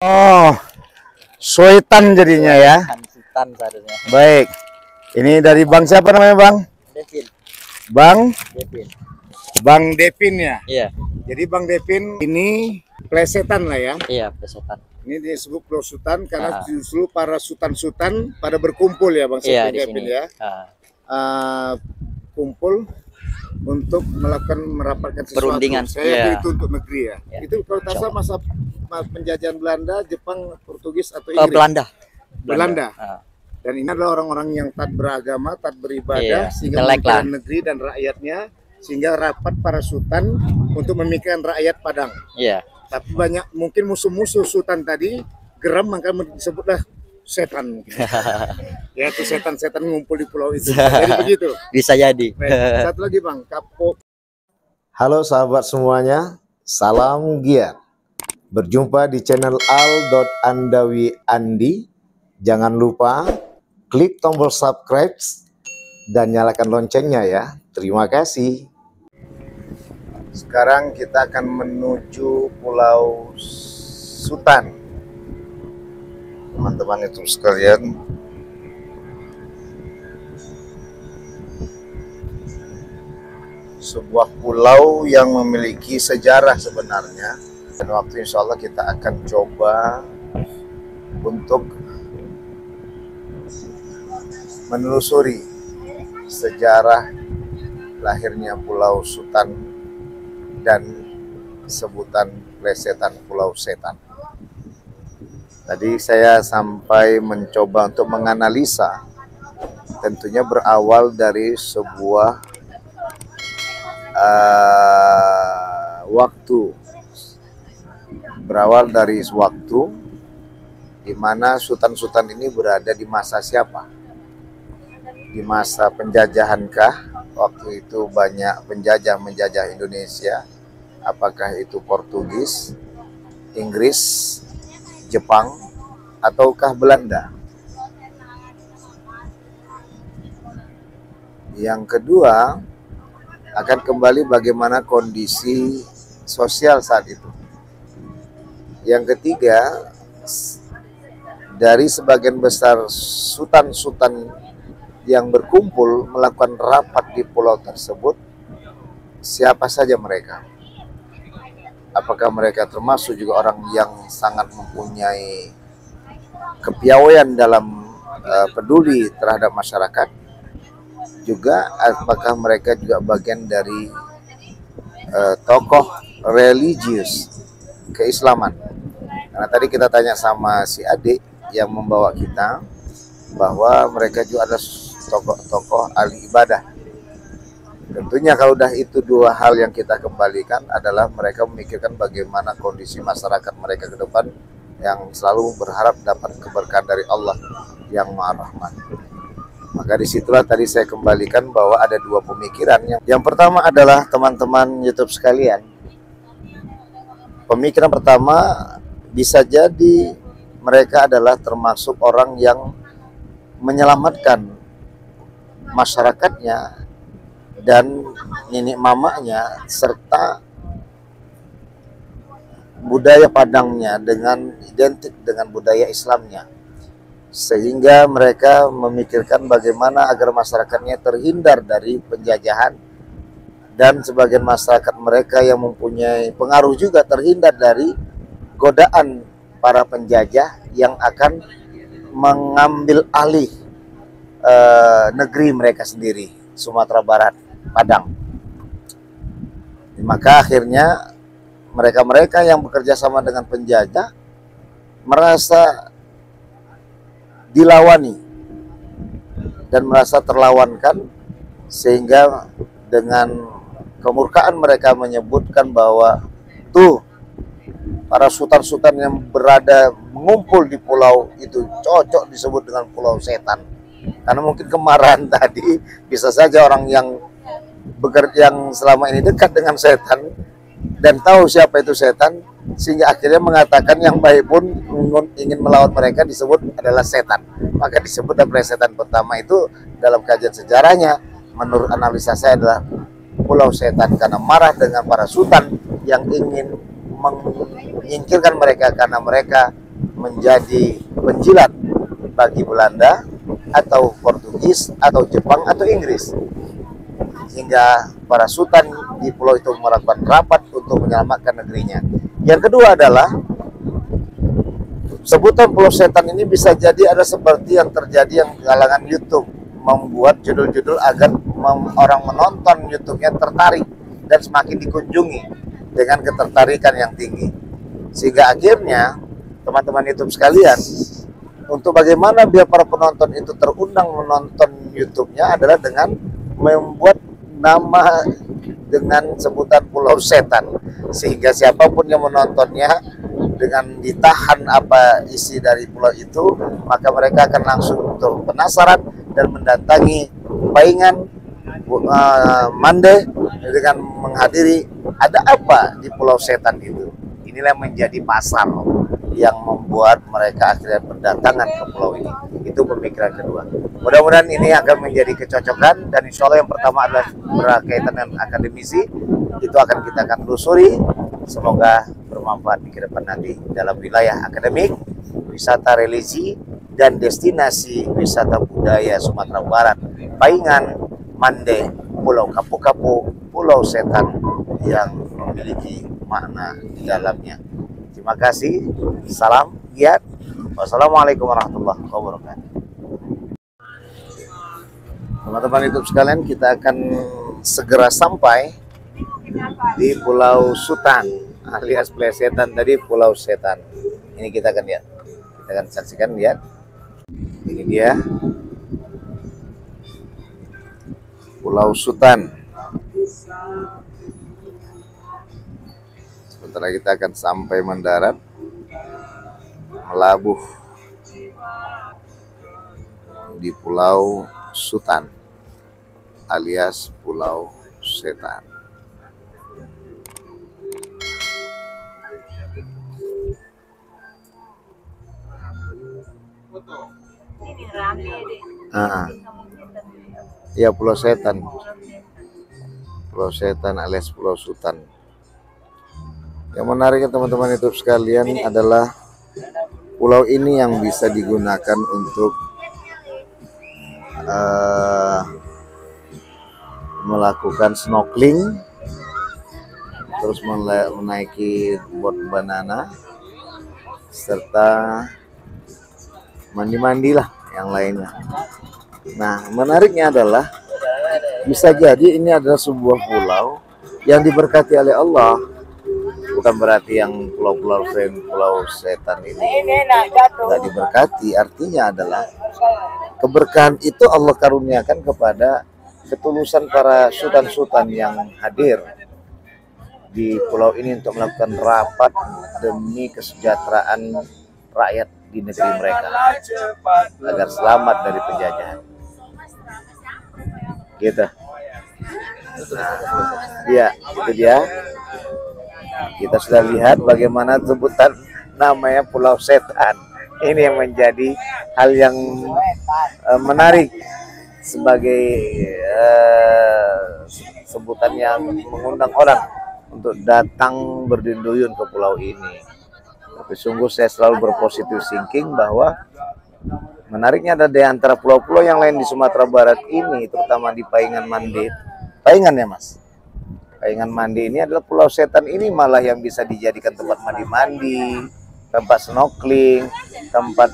Oh, Soetan jadinya ya. Sultan seharusnya. Baik. Ini dari Bang siapa namanya, Bang? Devin. Bang Devin. Bang Devin ya. Iya. Jadi Bang Devin ini plesetan lah ya. Iya, pesetan. Ini disebut plesetan karena Ah. justru para sultan-sultan pada berkumpul ya, Bang Iya, di Devin sini. ya. Kumpul untuk melakukan merapatkan sesuatu. Perundingan. Saya Iya. itu untuk negeri ya. Iya. Itu kalau tak salah masa penjajahan Belanda, Jepang, Portugis atau Inggris? Belanda. Dan ini adalah orang-orang yang taat beragama, taat beribadah, Iya, sehingga memikirkan negeri dan rakyatnya, sehingga rapat para sultan untuk memikirkan rakyat Padang. Iya. Tapi banyak mungkin musuh-musuh sultan tadi geram, maka disebutlah setan. Ya, itu setan-setan ngumpul di pulau itu. Jadi begitu. Bisa jadi. Baik. Satu lagi Bang, kapok. Halo sahabat semuanya, salam giat. Berjumpa di channel Al.Andawi Andi. Jangan lupa klik tombol subscribe dan nyalakan loncengnya ya. Terima kasih. Sekarang kita akan menuju Pulau Sutan. Teman-teman itu sekalian. Sebuah pulau yang memiliki sejarah sebenarnya. Dan waktu insya Allah kita akan coba untuk menelusuri sejarah lahirnya Pulau Sutan dan sebutan plesetan Pulau Setan. Tadi saya sampai mencoba untuk menganalisa, tentunya berawal dari sebuah waktu di mana sultan-sultan ini berada di masa siapa? Di masa penjajahankah? Waktu itu banyak penjajah menjajah Indonesia. Apakah itu Portugis, Inggris, Jepang, ataukah Belanda? Yang kedua, akan kembali bagaimana kondisi sosial saat itu. Yang ketiga, dari sebagian besar sultan-sultan yang berkumpul melakukan rapat di pulau tersebut, siapa saja mereka? Apakah mereka termasuk juga orang yang sangat mempunyai kepiawaian dalam peduli terhadap masyarakat? Juga apakah mereka juga bagian dari tokoh religius keislaman? Karena tadi kita tanya sama si adik yang membawa kita bahwa mereka juga ada tokoh-tokoh ahli ibadah. Tentunya kalau udah itu dua hal yang kita kembalikan adalah mereka memikirkan bagaimana kondisi masyarakat mereka ke depan yang selalu berharap dapat keberkahan dari Allah yang Maha Rahman. Maka disitulah tadi saya kembalikan bahwa ada dua pemikiran. Yang pertama adalah teman-teman YouTube sekalian. Pemikiran pertama bisa jadi mereka adalah termasuk orang yang menyelamatkan masyarakatnya dan nenek mamanya serta budaya Padangnya dengan identik dengan budaya Islamnya, sehingga mereka memikirkan bagaimana agar masyarakatnya terhindar dari penjajahan, dan sebagian masyarakat mereka yang mempunyai pengaruh juga terhindar dari godaan para penjajah yang akan mengambil alih negeri mereka sendiri, Sumatera Barat, Padang. Maka akhirnya mereka-mereka yang bekerja sama dengan penjajah merasa dilawani dan merasa terlawankan, sehingga dengan kemurkaan mereka menyebutkan bahwa tuh para sultan-sultan yang berada mengumpul di pulau itu cocok disebut dengan Pulau Setan. Karena mungkin kemarahan tadi bisa saja orang yang selama ini dekat dengan setan dan tahu siapa itu setan, sehingga akhirnya mengatakan yang baik pun ingin melawan mereka disebut adalah setan. Maka disebut plesetan pertama itu dalam kajian sejarahnya menurut analisa saya adalah Pulau Setan, karena marah dengan para sultan yang ingin menyingkirkan mereka karena mereka menjadi penjilat bagi Belanda atau Portugis atau Jepang atau Inggris, sehingga para sultan di pulau itu melakukan rapat untuk menyelamatkan negerinya. Yang kedua adalah sebutan Pulau Setan ini bisa jadi ada seperti yang terjadi yang kalangan YouTube, membuat judul-judul agar orang menonton YouTube-nya tertarik dan semakin dikunjungi dengan ketertarikan yang tinggi, sehingga akhirnya teman-teman YouTube sekalian, untuk bagaimana biar para penonton itu terundang menonton YouTube-nya adalah dengan membuat nama dengan sebutan Pulau Setan, sehingga siapapun yang menontonnya dengan ditahan apa isi dari pulau itu, maka mereka akan langsung penasaran dan mendatangi Paingan Mande dengan menghadiri ada apa di Pulau Setan itu. Inilah menjadi pasar yang membuat mereka akhirnya berdatangan ke pulau ini. Itu pemikiran kedua. Mudah-mudahan ini akan menjadi kecocokan, dan insya Allah yang pertama adalah berkaitan dengan akademisi, itu akan kita akan telusuri. Semoga bermanfaat di ke depan nanti dalam wilayah akademik, wisata religi, dan destinasi wisata budaya Sumatera Barat, Paingan Mande, Pulau Kapu-Kapu, Pulau Setan yang memiliki makna di dalamnya. Terima kasih. Salam giat. Wassalamualaikum warahmatullahi wabarakatuh. Teman-teman YouTube sekalian, kita akan segera sampai di Pulau Sutan alias Plesetan, tadi Pulau Setan. Ini kita akan lihat, kita akan saksikan, lihat. Ini dia Pulau Sutan. Sebentar kita akan sampai mendarat, melabuh di Pulau Sutan alias Pulau Setan. Ya, Pulau Setan. Pulau Setan alias Pulau Sutan. Yang menariknya teman-teman YouTube sekalian adalah pulau ini yang bisa digunakan untuk melakukan snorkeling, terus menaiki boat banana, serta mandi-mandi lah yang lainnya. Nah, menariknya adalah bisa jadi ini adalah sebuah pulau yang diberkati oleh Allah. Bukan berarti yang pulau-pulau Pulau Setan ini tidak diberkati. Artinya adalah keberkahan itu Allah karuniakan kepada ketulusan para sultan-sultan yang hadir di pulau ini untuk melakukan rapat demi kesejahteraan rakyat di negeri mereka agar selamat dari penjajahan. Gitu. Ya, itu dia. Kita sudah lihat bagaimana sebutan namanya Pulau Setan. Ini yang menjadi hal yang menarik sebagai sebutan yang mengundang orang untuk datang berduyun ke pulau ini. Tapi sungguh saya selalu berpositif thinking bahwa menariknya ada di antara pulau-pulau yang lain di Sumatera Barat ini, terutama di Paingan Mande. Paingan ya Mas? Paingan Mande ini adalah Pulau Setan ini malah yang bisa dijadikan tempat mandi-mandi, tempat snorkeling, tempat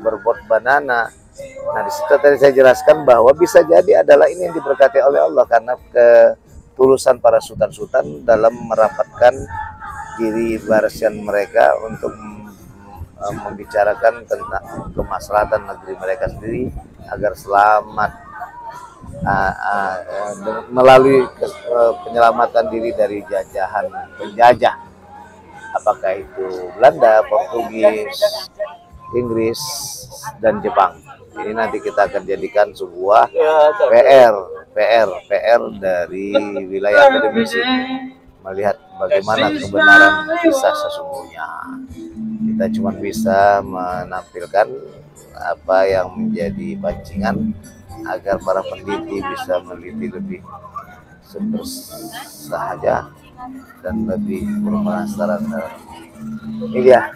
berbot banana. Nah, di situ tadi saya jelaskan bahwa bisa jadi adalah ini yang diberkati oleh Allah karena ketulusan para sultan-sultan dalam merapatkan diri barisan mereka untuk membicarakan tentang kemaslahatan negeri mereka sendiri agar selamat melalui penyelamatan diri dari jajahan penjajah, apakah itu Belanda, Portugis, Inggris, dan Jepang. Ini nanti kita akan jadikan sebuah PR dari wilayah akademisi, melihat bagaimana kebenaran kisah sesungguhnya. Kita cuma bisa menampilkan apa yang menjadi pancingan agar para peneliti bisa meneliti lebih saja dan lebih berpenasaran. Ini dia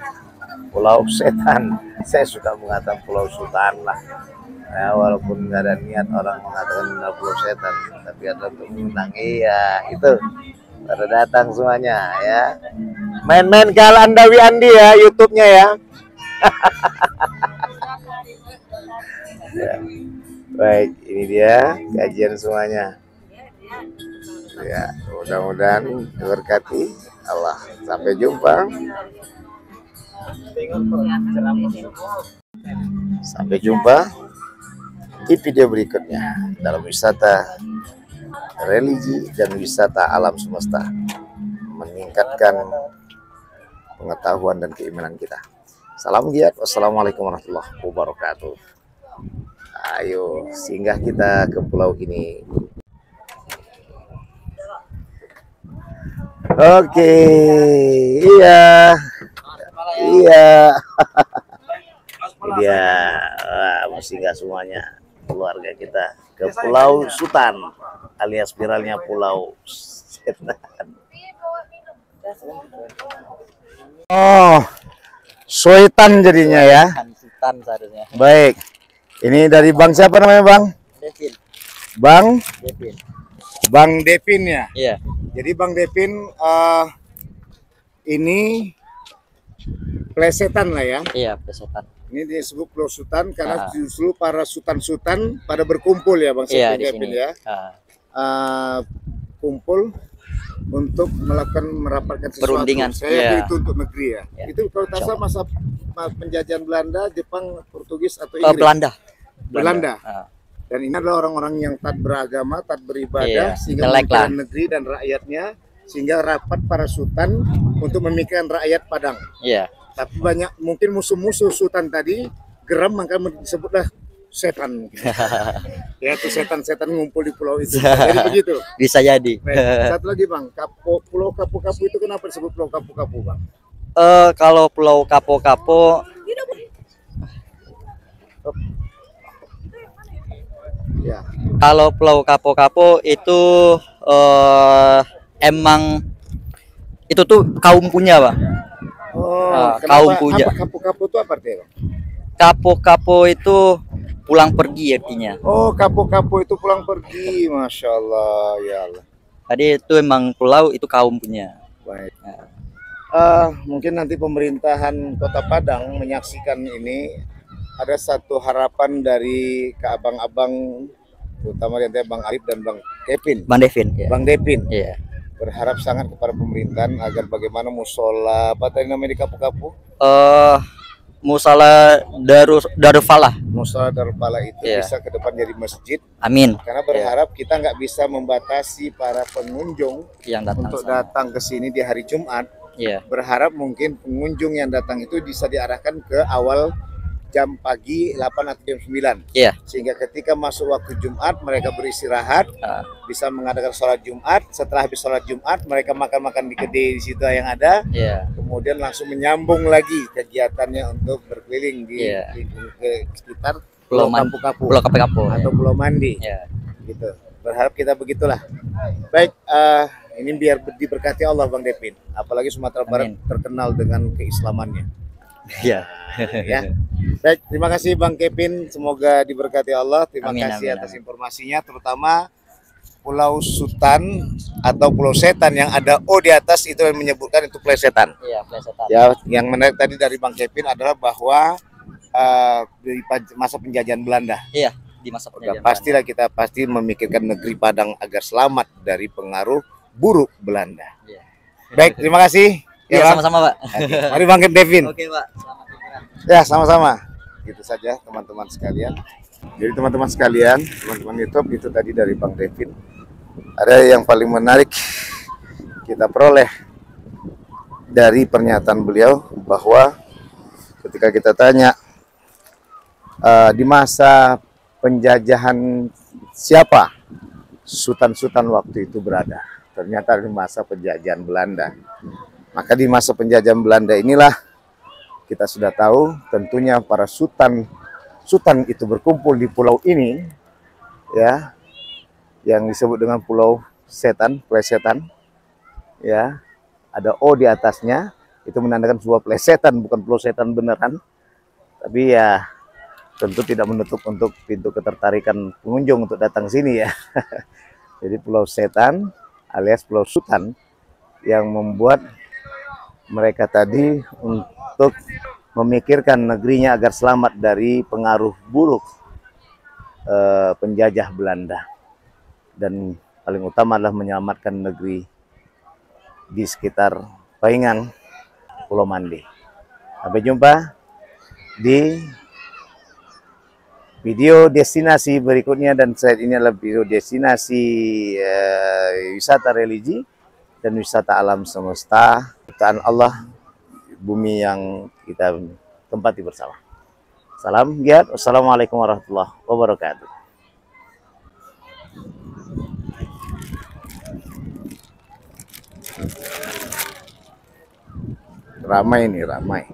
Pulau Setan. Saya suka mengatakan Pulau Sultan lah. Ya, walaupun nggak ada niat orang mengatakan Pulau Setan, tapi ada untuk mengundang. Iya, itu pada datang semuanya ya. Main-main ke Al Andawi Andi ya, YouTube-nya ya. Ya. Baik, ini dia kajian semuanya. Ya, mudah-mudahan diberkati Allah. Sampai jumpa. Sampai jumpa di video berikutnya dalam wisata religi dan wisata alam semesta, meningkatkan pengetahuan dan keimanan kita. Salam giat. Wassalamualaikum warahmatullahi wabarakatuh. Ayo singgah kita ke pulau ini. Oke, iya. Ini dia, wah, singgah semuanya keluarga kita ke Pulau Sutan alias viralnya Pulau Setan. Oh, Soitan jadinya ya. Sultan seharusnya. Baik. Ini dari Bang siapa namanya, Bang? Devin. Bang Devin. Bang Devin ya. Iya. Jadi Bang Devin ini plesetan lah ya. Iya, Sultan. Ini disebut Pulau Sultan karena justru para sultan-sultan pada berkumpul ya, Bang Iya, di Devin sini. ya. Kumpul untuk melakukan merapatkan sesuatu. Perundingan. Saya Iya. yakin itu untuk negeri ya. Iya. Itu kalau tak salah masa penjajahan Belanda, Jepang, Portugis atau Inggris? Belanda. Dan ini adalah orang-orang yang taat beragama, taat beribadah, Iya, sehingga intelek memikirkan lah. negeri dan rakyatnya, sehingga rapat para sultan untuk memikirkan rakyat Padang. Iya. Tapi banyak mungkin musuh-musuh sultan tadi geram, maka disebutlah setan. Ya, itu setan-setan ngumpul di pulau itu. Jadi begitu. Bisa jadi. Baik, satu lagi Bang, Pulau Kapu-Kapu itu kenapa disebut Pulau Kapu-Kapu Bang? Kalau Pulau Kapo-Kapo Ya. Kalau Pulau Kapo-Kapo itu emang itu tuh kaum punya, Bang. Oh, kaum kenapa? puja. Apa Kapu-Kapu itu apa artinya Bang? Kapo-Kapo itu pulang pergi artinya. Oh, Kapu-Kapu itu pulang pergi, Masya Allah, ya Allah. Tadi itu emang pulau itu kaum punya. Baik. Mungkin nanti pemerintahan Kota Padang menyaksikan ini, ada satu harapan dari ke abang-abang, terutama di antara Bang Arif dan Bang Kevin. Bang Devin. Ya. Bang Devin Iya. berharap sangat kepada pemerintahan agar bagaimana musola, apa tadi namanya di Kapu-Kapu? Musala Darufala. Musola Darpala itu Iya. bisa ke depan jadi masjid. Amin. Karena berharap kita nggak bisa membatasi para pengunjung Yang datang untuk sana. datang ke sini di hari Jumat. Iya. Berharap mungkin pengunjung yang datang itu bisa diarahkan ke awal jam pagi 8 atau jam 9. Iya. Sehingga ketika masuk waktu Jumat mereka beristirahat, bisa mengadakan sholat Jumat. Setelah habis sholat Jumat mereka makan-makan di kedai di situ yang ada. Iya. Kemudian langsung menyambung lagi kegiatannya untuk berkeliling di Iya. ke sekitar Pulau Kapu-Kapu Pulau Kapo-Kapo. atau Pulau Mandi. Iya. Gitu. Berharap kita begitulah. Baik, ini biar diberkati Allah Bang Devin. Apalagi Sumatera Barat Amin. terkenal dengan keislamannya. Iya. Ya. Baik, terima kasih Bang Kevin. Semoga diberkati Allah. Terima Amin, kasih amin, atas informasinya, terutama Pulau Sultan atau Pulau Setan yang ada O di atas itu yang menyebutkan itu plesetan. Iya, plesetan. Ya, yang menarik tadi dari Bang Kevin adalah bahwa dari masa penjajahan Belanda. Iya, di masa Udah penjajahan. pastilah kita pasti memikirkan negeri Padang agar selamat dari pengaruh buruk Belanda. Iya. Baik, terima kasih. Iya, Bang. sama-sama, Pak. Oke, mari Bang Devin. Oke, Pak. Selamat liburan. Ya, sama-sama. Gitu saja teman-teman sekalian. Jadi teman-teman sekalian, teman-teman YouTube, itu tadi dari Bang Devin. Ada yang paling menarik kita peroleh dari pernyataan beliau bahwa ketika kita tanya di masa penjajahan siapa sultan-sultan waktu itu berada, ternyata di masa penjajahan Belanda. Maka di masa penjajahan Belanda inilah kita sudah tahu tentunya para sultan itu berkumpul di pulau ini ya, yang disebut dengan Pulau Setan, plesetan ya, ada O di atasnya, itu menandakan sebuah plesetan, bukan plesetan beneran. Tapi ya tentu tidak menutup untuk pintu ketertarikan pengunjung untuk datang sini ya. Jadi Pulau Setan alias Pulau Sutan yang membuat mereka tadi untuk memikirkan negerinya agar selamat dari pengaruh buruk penjajah Belanda. Dan paling utama adalah menyelamatkan negeri di sekitar Paingan, Pulau Mandi. Sampai jumpa di video destinasi berikutnya, dan saat ini adalah video destinasi wisata religi dan wisata alam semesta ciptaan Allah, bumi yang kita tempati bersama. Salam giat. Wassalamualaikum warahmatullahi wabarakatuh. Ramai nih, ramai.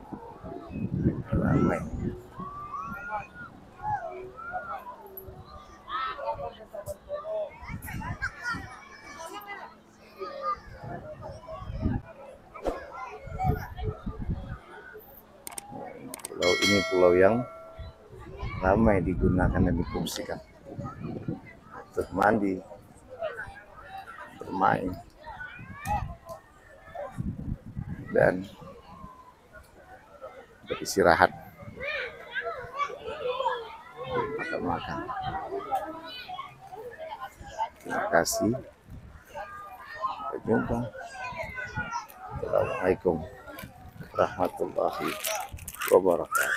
Pulau ini pulau yang ramai digunakan dan difungsikan untuk mandi, bermain, dan beristirahat, makan-makan. Terima kasih. Sampai jumpa. Assalamualaikum warahmatullahi wabarakatuh.